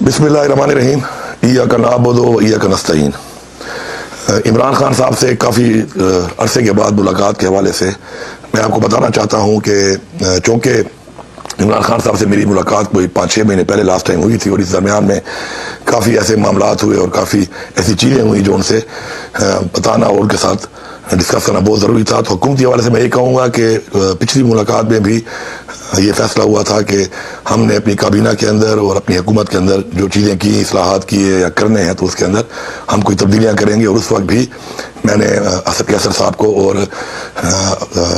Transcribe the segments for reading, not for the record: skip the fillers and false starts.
बिस्मिल्लाहिर्रहमानिर्रहीम। इय्याका नअबुदु व इय्याका नस्तईन। इमरान खान साहब से काफ़ी अरसे के बाद मुलाकात के हवाले से मैं आपको बताना चाहता हूँ कि चूँकि इमरान खान साहब से मेरी मुलाकात कोई 5-6 महीने पहले लास्ट टाइम हुई थी और इस दरमियान में काफ़ी ऐसे मामलात हुए और काफ़ी ऐसी चीज़ें हुई जो उनसे बताना और उनके साथ डिस्कस करना बहुत ज़रूरी था। तो हुकूमती हवाले से मैं ये कहूँगा कि पिछली मुलाकात में भी ये फैसला हुआ था कि हमने अपनी काबीना के अंदर और अपनी हुकूमत के अंदर जो चीज़ें की, इस्लाहात किए या करने हैं, तो उसके अंदर हम कोई तब्दीलियाँ करेंगे। और उस वक्त भी मैंने असद कैसर साहब को और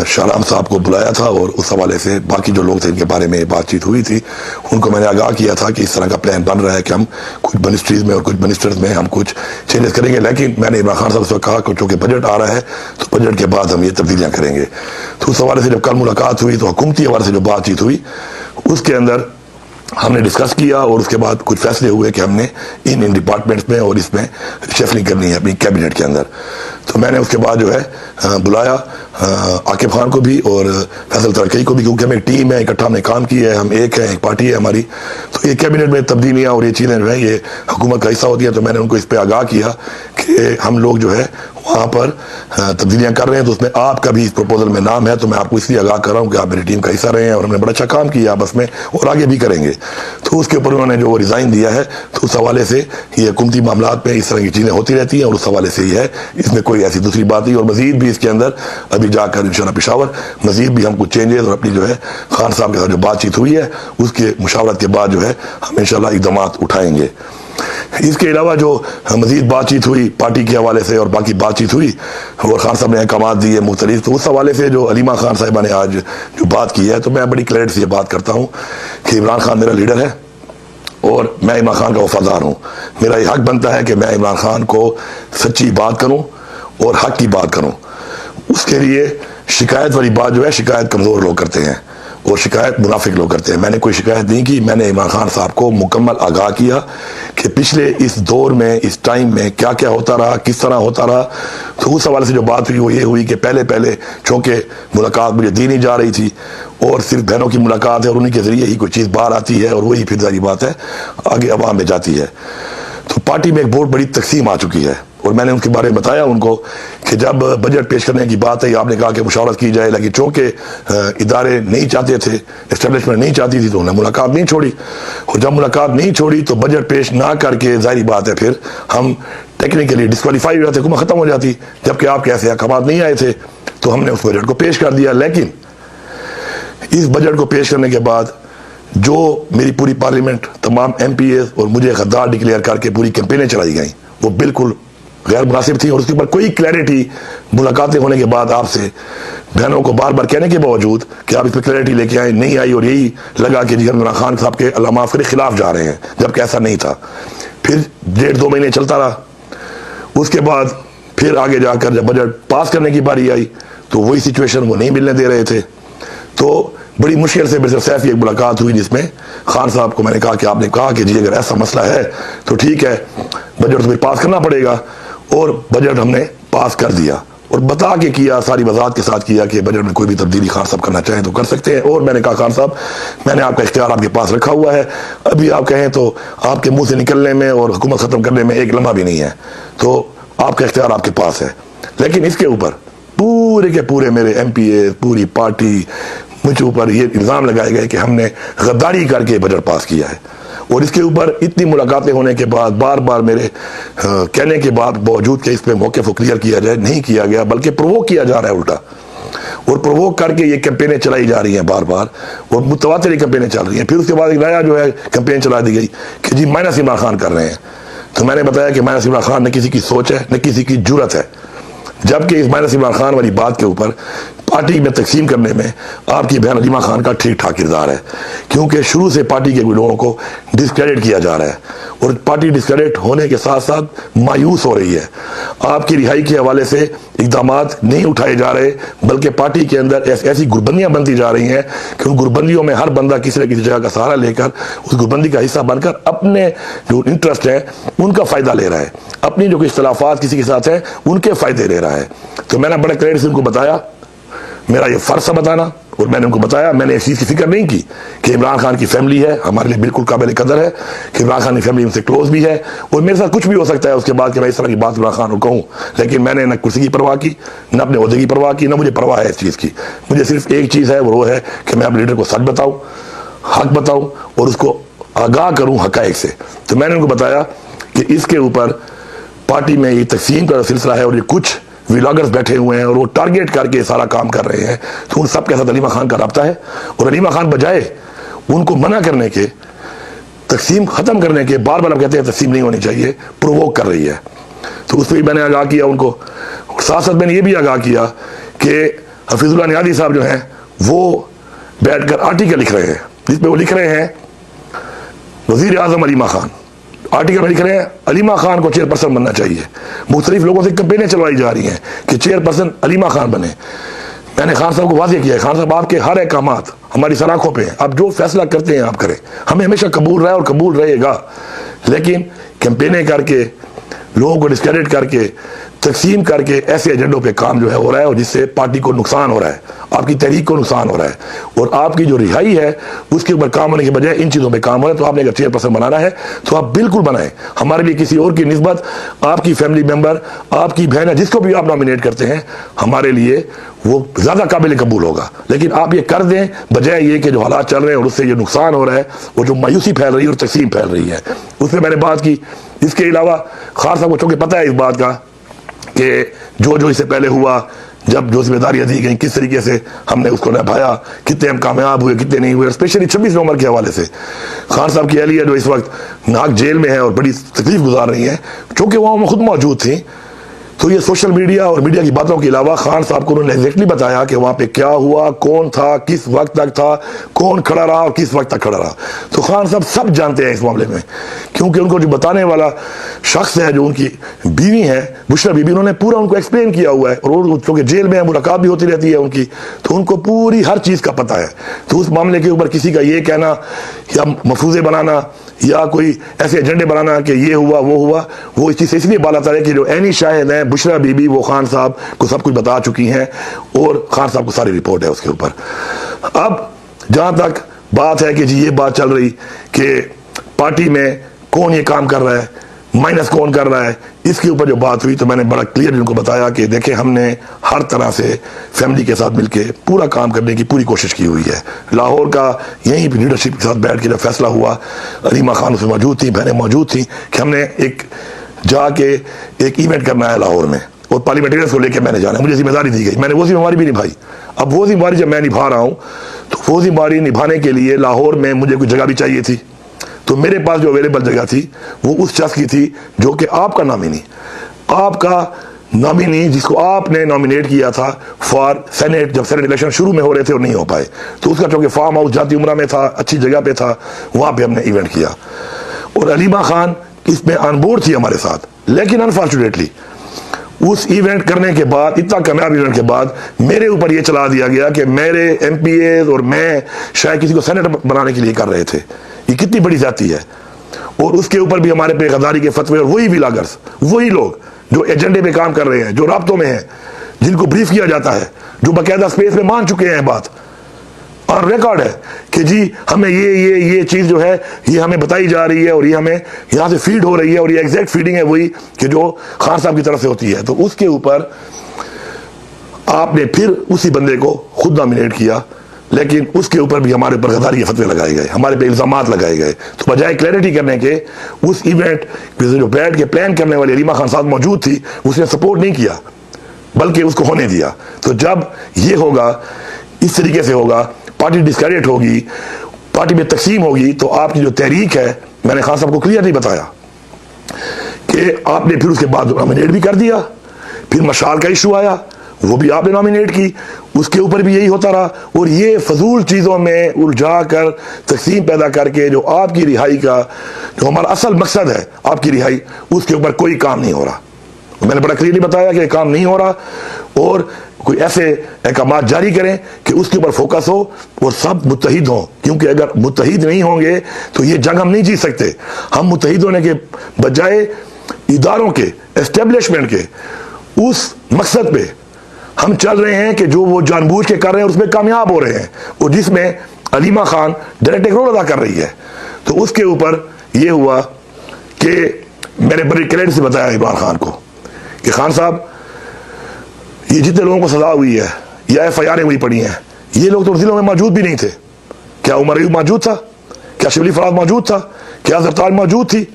शाहराम साहब को बुलाया था और उस हवाले से बाकी जो लोग थे इनके बारे में बातचीत हुई थी, उनको मैंने आगाह किया था कि इस तरह का प्लान बन रहा है कि हम कुछ मिनिस्ट्रीज़ में और कुछ मिनिस्टर्स में हम कुछ चेंजेस करेंगे। लेकिन मैंने इमरान खान साहब से कहा कि चूँकि बजट आ रहा है तो बजट के बाद हम ये तब्दीलियाँ करेंगे। तो उस हवाले से जब कल मुलाकात हुई तो हुकूमती हवाले से जो बातचीत हुई उसके अंदर हमने डिस्कस किया और उसके बाद कुछ फैसले हुए कि हमने इन डिपार्टमेंट्स में और इसमें शेफलिंग करनी है अपनी कैबिनेट के अंदर। तो मैंने उसके बाद जो है बुलाया आकिब खान को भी और फैसल तरकई को भी, क्योंकि हमें टीम है, इकट्ठा हमने काम किया है, हम एक है, एक पार्टी है हमारी। तो ये कैबिनेट में तब्दीलियाँ और ये चीज़ें जो है ये हुकूमत का हिस्सा होती है। तो मैंने उनको इस पर आगाह किया कि हम लोग जो है वहाँ पर तब्दीलियाँ कर रहे हैं, तो उसमें आपका भी इस प्रपोजल में नाम है। तो मैं आपको इसलिए आगाह कर रहा हूँ कि आप मेरी टीम का हिस्सा रहे हैं और हमने बड़ा अच्छा काम किया आपस में और आगे भी करेंगे। तो उसके ऊपर उन्होंने जो रिज़ाइन दिया है, तो उस हवाले से ये हुकूमती मामलात में इस तरह की चीज़ें होती रहती हैं और उस हवाले से ही है, इसमें कोई ऐसी दूसरी बात नहीं। और मज़ीद भी इसके अंदर अभी जाकर इंशाअल्लाह पेशावर मज़ीद भी हम कुछ चेंजेस और अपनी जो है खान साहब के साथ जो बातचीत हुई है उसके मुशावरत के बाद जो है हम इंशाअल्लाह इक़दाम उठाएंगे। इसके अलावा जो मज़ीद बातचीत हुई पार्टी के हवाले से और बाकी बातचीत हुई और खान साहब ने अहकाम दिए मुख्तलिफ, तो उस हवाले से जो अलीमा खान साहिबा ने आज जो बात की है, तो मैं बड़ी क्लैरिटी से बात करता हूँ कि इमरान खान मेरा लीडर है और मैं इमरान खान का वफादार हूँ। मेरा ये हक बनता है कि मैं इमरान खान को सच्ची बात करूँ और हक की बात करूँ। उसके लिए शिकायत वाली बात जो है, शिकायत कमज़ोर लोग करते हैं और शिकायत मुनाफिक लोग करते हैं। मैंने कोई शिकायत नहीं की। मैंने इमरान खान साहब को मुकम्मल आगाह किया कि पिछले इस दौर में, इस टाइम में क्या क्या होता रहा, किस तरह होता रहा। तो उस हवाले से जो बात हुई वो ये हुई कि पहले चूँकि मुलाकात मुझे दी नहीं जा रही थी और सिर्फ बहनों की मुलाकात है और उन्हीं के ज़रिए ही कोई चीज़ बाहर आती है और वही फिर जारी बात है आगे अवाम में जाती है। तो पार्टी में एक बहुत बड़ी तकसीम आ चुकी है और मैंने उनके बारे में बताया उनको कि जब बजट पेश करने की बात है, आपने कहा कि मुशावरत की जाए, लेकिन चूँकि इदारे नहीं चाहते थे, इस्टेब्लिशमेंट नहीं चाहती थी, तो उन्होंने मुलाकात नहीं छोड़ी। और जब मुलाकात नहीं छोड़ी तो बजट पेश ना करके जाहिर बात है फिर हम टेक्निकली डिस्क्वालीफाई हो जाते, हुकूमत ख़त्म हो जाती। जबकि आपके ऐसे अहकाम नहीं आए थे तो हमने उस बजट को पेश कर दिया। लेकिन इस बजट को पेश करने के बाद जो मेरी पूरी पार्लियामेंट, तमाम MPAs और मुझे गद्दार डिक्लेयर करके पूरी कैंपेनें चलाई गई, वो बिल्कुल गैर मुनासिब थी। और उसके ऊपर कोई क्लैरिटी मुलाकातें होने के बाद आपसे बहनों को बार बार कहने के बावजूद कि आप इस पर क्लैरिटी लेके आए, नहीं आई और यही लगा कि जी इमरान खान साहब के अल्लाह माफ़ करे खिलाफ जा रहे हैं, जबकि ऐसा नहीं था। फिर 1.5-2 महीने चलता रहा। उसके बाद फिर आगे जाकर जब बजट पास करने की बारी आई तो वही सिचुएशन वो नहीं मिलने दे रहे थे। तो बड़ी मुश्किल से मेरे साथ एक मुलाकात हुई जिसमें खान साहब को मैंने कहा कि आपने कहा कि जी अगर ऐसा मसला है तो ठीक है, बजट तो फिर पास करना पड़ेगा। और बजट हमने पास कर दिया और बता के किया, सारी वजाहत के साथ किया कि बजट में कोई भी तब्दीली खान साहब करना चाहें तो कर सकते हैं। और मैंने कहा खान साहब, मैंने आपका इख्तियार आपके पास रखा हुआ है, अभी आप कहें तो आपके मुंह से निकलने में और हुकूमत ख़त्म करने में एक लम्हा भी नहीं है, तो आपका इख्तियार आपके पास है। लेकिन इसके ऊपर पूरे के पूरे मेरे MPA, पूरी पार्टी, मुझे ऊपर ये इल्ज़ाम लगाए गए कि हमने गद्दारी करके बजट पास किया है। और इसके ऊपर इतनी मुलाकातें होने के बाद, बार बार मेरे कहने के बाद बावजूद कि इस पर मौके को क्लियर किया जाए, नहीं किया गया, बल्कि प्रोवोक किया जा रहा है उल्टा। और प्रोवोक करके ये कैंपेनें चलाई जा रही हैं बार बार और मुतवातिर कैंपेनें चल रही हैं। फिर उसके बाद एक नया जो है कैंपेन चला दी गई कि जी माइनस इमरान खान कर रहे हैं। तो मैंने बताया कि माइनस इमरान खान न किसी की सोच है न किसी की जुर्रत है, जबकि इस माइनस इमरान खान वाली बात के ऊपर पार्टी में तकसीम करने में आपकी बहन अलीमा खान का ठीक ठाक किरदार है, क्योंकि शुरू से पार्टी के लोगों को डिस्क्रेडिट किया जा रहा है और पार्टी डिस्क्रेडिट होने के साथ साथ मायूस हो रही है। आपकी रिहाई के हवाले से इकदाम नहीं उठाए जा रहे, बल्कि पार्टी के अंदर ऐसी गुरबंदियां बनती जा रही हैं कि उन गुरबंदियों में हर बंदा किसी न किसी जगह का सहारा लेकर उस गुरबंदी का हिस्सा बनकर अपने जो इंटरेस्ट है उनका फ़ायदा ले रहा है, अपनी जो इख्तलाफात किसी के साथ हैं उनके फ़ायदे ले रहा है। तो मैंने बड़े क्लियर से उनको बताया, मेरा ये फ़र्ज़ था बताना और मैंने उनको बताया, मैंने इस चीज़ की फिक्र नहीं की कि इमरान खान की फैमिली है, हमारे लिए बिल्कुल काबिल कदर है कि इमरान खान की फैमिली उनसे क्लोज भी है और मेरे साथ कुछ भी हो सकता है उसके बाद कि मैं इस तरह की बात इमरान खान को कहूँ। लेकिन मैंने न कुर्सी की परवाह की, न अपने ओहदे की परवाह की, न मुझे परवाह है इस चीज़ की। मुझे सिर्फ एक चीज़ है, वो है कि मैं अपने लीडर को सच बताऊँ, हक बताऊँ और उसको आगाह करूँ हक़ाइक़ से। तो मैंने उनको बताया कि इसके ऊपर पार्टी में ये तकसीम का सिलसिला है और ये कुछ व्लॉगर्स बैठे हुए हैं और वो टारगेट करके सारा काम कर रहे हैं, तो उन सब के साथ अलीमा खान का रब्ता है और अलीमा खान बजाय उनको मना करने के, तकसीम ख़त्म करने के, बार बार हम कहते हैं तकसीम नहीं होनी चाहिए, प्रोवोक कर रही है। तो उस पर भी मैंने आगाह किया उनको। साथ साथ मैंने ये भी आगाह किया कि हफीजुल्लाह नियाज़ी साहब जो हैं वो बैठ कर आर्टिकल लिख रहे हैं, जिसमें वो लिख रहे हैं वज़ीर आज़म अलीमा खान, आर्टिकल में लिख रहे हैं अलीमा खान को चेयरपर्सन बनना चाहिए। मुख्तलिफ लोगों से कैंपेनें चलवाई जा रही हैं कि चेयरपर्सन अलीमा खान बने। मैंने खान साहब को वाज़ेह किया है, खान साहब आपके हर अहकामात हमारी सलाखों पे हैं, आप जो फैसला करते हैं आप करें, हमें हमेशा कबूल रहा है और कबूल रहेगा। लेकिन कैंपेनें करके, लोगों को डिस्क्रेडिट करके, तकसीम करके ऐसे एजेंडों पे काम जो है हो रहा है और जिससे पार्टी को नुकसान हो रहा है, आपकी तहरीक को नुकसान हो रहा है और आपकी जो रिहाई है उसके ऊपर काम होने के बजाय इन चीज़ों पे काम हो रहा है। तो आपने अगर चेयरपर्सन बनाना है तो आप बिल्कुल बनाएं। हमारे लिए किसी और की निस्बत, आपकी फैमिली मेम्बर, आपकी बहन है, जिसको भी आप नॉमिनेट करते हैं, हमारे लिए वो ज़्यादा काबिल कबूल होगा। लेकिन आप ये कर दें बजाय ये कि जो हालात चल रहे हैं और उससे ये नुकसान हो रहा है, वो जो मायूसी फैल रही है और तकसीम फैल रही है, उसमें मैंने बात की। इसके अलावा खान साहब को चूँकि पता है इस बात का कि जो इससे पहले हुआ, जब जो जिम्मेदारियां दी गई किस तरीके से हमने उसको निभाया, कितने हम कामयाब हुए, कितने नहीं हुए। स्पेशली 26 नवंबर के हवाले से खान साहब की अहलिया जो इस वक्त नाक जेल में है और बड़ी तकलीफ गुजार रही है, चूँकि वहाँ खुद मौजूद थी, तो ये सोशल मीडिया और मीडिया की बातों के अलावा खान साहब को उन्होंने एग्जैक्टली बताया कि वहाँ पे क्या हुआ, कौन था, किस वक्त तक था, कौन खड़ा रहा और किस वक्त तक खड़ा रहा। तो खान साहब सब जानते हैं इस मामले में, क्योंकि उनको जो बताने वाला शख्स है, जो उनकी बीवी है बुशरा बीबी, उन्होंने पूरा उनको एक्सप्लेन किया हुआ है और चूँकि जेल में मुलाकात भी होती रहती है उनकी, तो उनको पूरी हर चीज़ का पता है। तो उस मामले के ऊपर किसी का ये कहना या मफूजे बनाना या कोई ऐसे एजेंडे बनाना कि ये हुआ वो हुआ, वो इस चीज़ से इसलिए बाला है कि जो ऐनी शाहिद हैं बुशरा बीबी, वो खान साहब को सब कुछ बता चुकी हैं और खान साहब को सारी रिपोर्ट है उसके ऊपर। अब जहाँ तक बात है कि जी ये बात चल रही कि पार्टी में कौन ये काम कर रहा है, माइनस कौन कर रहा है, इसके ऊपर जो बात हुई, तो मैंने बड़ा क्लियर उनको बताया कि देखें हमने हर तरह से फैमिली के साथ मिलके पूरा काम करने की पूरी कोशिश की हुई है। लाहौर का यहीं पर लीडरशिप के साथ बैठ के जब फैसला हुआ, अलीमा खान उसमें मौजूद थी, बहनें मौजूद थी, कि हमने एक जाके एक इवेंट करना है लाहौर में और पार्लियामेंटेरियंस को लेकर मैंने जाना है, मुझे जिम्मेदारी दी गई, मैंने वो जिम्मेदारी भी निभाई। अब वो जिम्मेदारी जब मैं निभा रहा हूँ तो वो जिम्मेदारी निभाने के लिए लाहौर में मुझे कोई जगह भी चाहिए थी। तो मेरे पास जो अवेलेबल जगह थी वो उस शख्स की थी जो कि आपका नॉमिनी जिसको आपने नॉमिनेट किया था फॉर सेनेट, जब सेनेट इलेक्शन शुरू में हो रहे थे और नहीं हो पाए, तो उसका चूँकि फार्म हाउस जाती उम्रा में था, अच्छी जगह पे था, वहाँ पे हमने इवेंट किया और अलीमा खान इसमें ऑन बोर्ड थी हमारे साथ। लेकिन अनफॉर्चुनेटली उस इवेंट करने के बाद, इतना कामयाब इवेंट के बाद, मेरे ऊपर ये चला दिया गया कि मेरे MPA और मैं शायद किसी को सेनेटर बनाने के लिए कर रहे थे। ये कितनी बड़ी जाती है। और उसके ऊपर भी हमारे पे गद्दारी के फतवे और वही व्लॉगर्स, वही लोग जो एजेंडे पे काम कर रहे हैं, जो राब्तों में हैं, जिनको ब्रीफ किया जाता है, जो बाकायदा स्पेस में मान चुके हैं, बात और रिकॉर्ड है कि जी हमें ये चीज़ जो है ये हमें बताई जा रही है और ये हमें यहाँ से फीड हो रही है और ये एग्जैक्ट फीडिंग है वही कि जो खान साहब की तरफ से होती है। तो उसके ऊपर आपने फिर उसी बंदे को खुद नॉमिनेट किया, लेकिन उसके ऊपर भी हमारे ऊपर गद्दारी के फतवे लगाए गए, हमारे पे इल्जामात लगाए गए। तो बजाय क्लैरिटी करने के उस इवेंट जो बैठ के प्लान करने वाली अलीमा खान साहब मौजूद थी, उसने सपोर्ट नहीं किया बल्कि उसको होने दिया। तो जब ये होगा, इस तरीके से होगा, पार्टी डिस्क्रेडिट होगी, पार्टी में तकसीम होगी, तो आपकी जो तहरीक है, मैंने खान साहब को क्लियर नहीं बताया कि आपने फिर उसके बाद नॉमिनेट भी कर दिया, फिर मशाल का इशू आया, वो भी आपने नॉमिनेट की, उसके ऊपर भी यही होता रहा। और ये फजूल चीज़ों में उलझा कर तकसीम पैदा करके जो आपकी रिहाई का, जो हमारा असल मकसद है आपकी रिहाई, उसके ऊपर कोई काम नहीं हो रहा। मैंने बड़ा क्लियरली बताया कि काम नहीं हो रहा और कोई ऐसे अहकाम जारी करें कि उसके ऊपर फोकस हो और सब मुत्तहिद हों, क्योंकि अगर मुत्तहिद नहीं होंगे तो ये जंग हम नहीं जीत सकते। हम मुत्तहिद होने के बजाय इदारों के, एस्टेब्लिशमेंट के उस मकसद पे हम चल रहे हैं कि जो वो जानबूझ के कर रहे हैं उसमें कामयाब हो रहे हैं, और जिसमें अलीमा खान डायरेक्ट एक रोल अदा कर रही है। तो उसके ऊपर यह हुआ कि मैंने बड़ी क्रेडिट से बताया इमरान खान को कि खान साहब, ये जितने लोगों को सजा हुई है या FIR हुई पड़ी हैं, ये लोग तो जिलों में मौजूद भी नहीं थे। क्या उमर अयूब मौजूद था? क्या शिबली फराज मौजूद था? क्या जरताज मौजूद थी?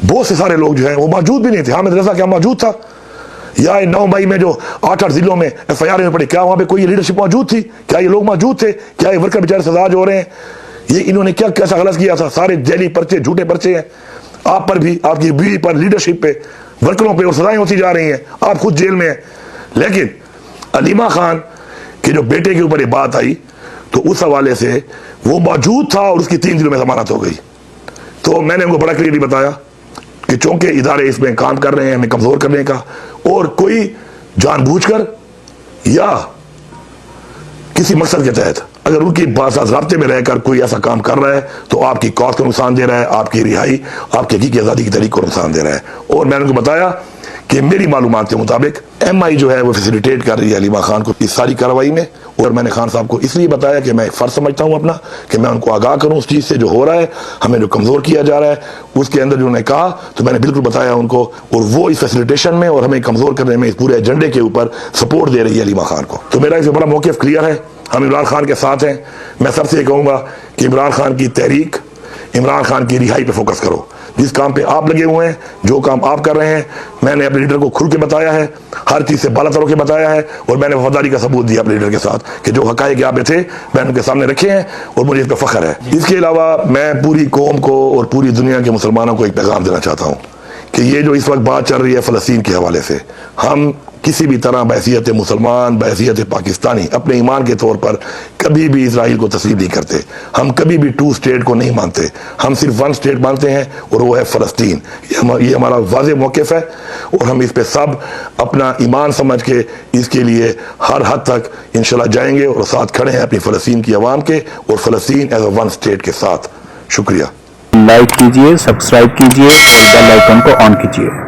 बहुत से सारे लोग जो हैं वो मौजूद भी नहीं थे। हामिद रजा क्या मौजूद था? या 9 मई में जो 8 जिलों में FIR में पड़ी, क्या वहां पे कोई लीडरशिप मौजूद थी? क्या ये लोग मौजूद थे? क्या ये वर्कर बेचारे सजा जो हो रहे हैं? ये इन्होंने क्या कैसा गलत किया था? सारे जैली पर्चे, झूठे पर्चे हैं आप पर भी, आपकी बीवी पर, लीडरशिप पे, वर्करों पे, और सजाएं होती जा रही हैं। आप खुद जेल में हैं। लेकिन अलीमा खान के जो बेटे के ऊपर ये बात आई, तो उस हवाले से वो मौजूद था और उसकी 3 दिनों में जमानत हो गई। तो मैंने उनको बड़ा क्लियरली बताया कि चूंकि इदारे इसमें काम कर रहे हैं हमें कमजोर करने का, और कोई जानबूझकर या किसी मकसद के तहत अगर उनकी बात राब्ते में रहकर कोई ऐसा काम कर रहा है तो आपकी कौत को नुकसान दे रहा है, आपकी रिहाई, आपकी हकीकी आज़ादी की तहरीक को नुकसान दे रहा है। और मैंने उनको बताया कि मेरी मालूमात के मुताबिक MI जो है वो फैसिलिटेट कर रही है अलीमा खान को इस सारी कार्रवाई में। और मैंने खान साहब को इसलिए बताया कि मैं फ़र्ज समझता हूँ अपना कि मैं उनको आगाह करूँ उस चीज़ से जो हो रहा है, हमें जो कमज़ोर किया जा रहा है उसके अंदर जो उन्होंने कहा, तो मैंने बिल्कुल बताया उनको, और वो इस फैसिलिटेशन में और हमें कमज़ोर करने में इस पूरे एजेंडे के ऊपर सपोर्ट दे रही है अलीमा खान को। तो मेरा इसमें बड़ा मौक़िफ़ क्लियर है, हम इमरान खान के साथ हैं। मैं सबसे ये कहूँगा कि इमरान खान की तहरीक, इमरान खान की रिहाई पे फोकस करो। जिस काम पे आप लगे हुए हैं, जो काम आप कर रहे हैं, मैंने अपने लीडर को खुल के बताया है, हर चीज़ से बाला तरो के बताया है, और मैंने वफादारी का सबूत दिया अपने लीडर के साथ कि जो हकायक यहाँ पे थे मैंने उनके सामने रखे हैं, और मुझे इस पर फख्र है। इसके अलावा मैं पूरी कौम को और पूरी दुनिया के मुसलमानों को एक पैगाम देना चाहता हूँ कि ये जो इस वक्त बात चल रही है फ़लस्तीन के हवाले से, हम किसी भी तरह बहसीयत मुसलमान, बहसीयत पाकिस्तानी, अपने ईमान के तौर पर कभी भी इसराइल को तस्लीम नहीं करते। हम कभी भी 2 स्टेट को नहीं मानते, हम सिर्फ 1 स्टेट मानते हैं, और वो है फ़लस्तीन। ये हमारा वाज़ेह मौक़िफ़ है, और हम इस पे सब अपना ईमान समझ के इसके लिए हर हद तक इंशाल्लाह जाएंगे, और साथ खड़े हैं अपनी फ़लस्तीन की आवाम के और फ़लस्तीन एज अ 1 स्टेट के साथ। शुक्रिया। लाइक कीजिए, सब्सक्राइब कीजिए और बेल आइकन को ऑन कीजिए।